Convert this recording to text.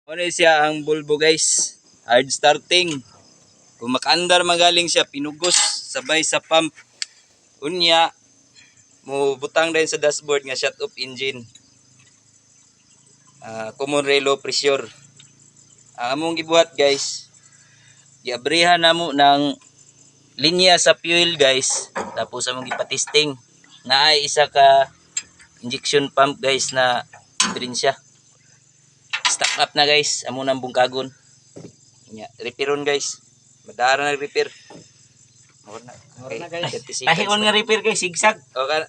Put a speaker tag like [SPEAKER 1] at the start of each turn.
[SPEAKER 1] Ano siya ang bulbo guys. Hard starting. Kung makaandar magaling siya, pinugos sabay sa pump. Unya, mo butang din sa dashboard nga shut off engine. Common rail low pressure. Ang among gibuhat guys, giabrihan namo ng linya sa fuel guys. Tapos among gipatesting. Naay isa ka injection pump guys na diferensya. Stock up na guys, amo nang bungkagon. Repairon guys. Madara na repair.
[SPEAKER 2] Mura na guys.
[SPEAKER 1] Tahion
[SPEAKER 2] nga repair guys, sigsag.
[SPEAKER 1] Okay.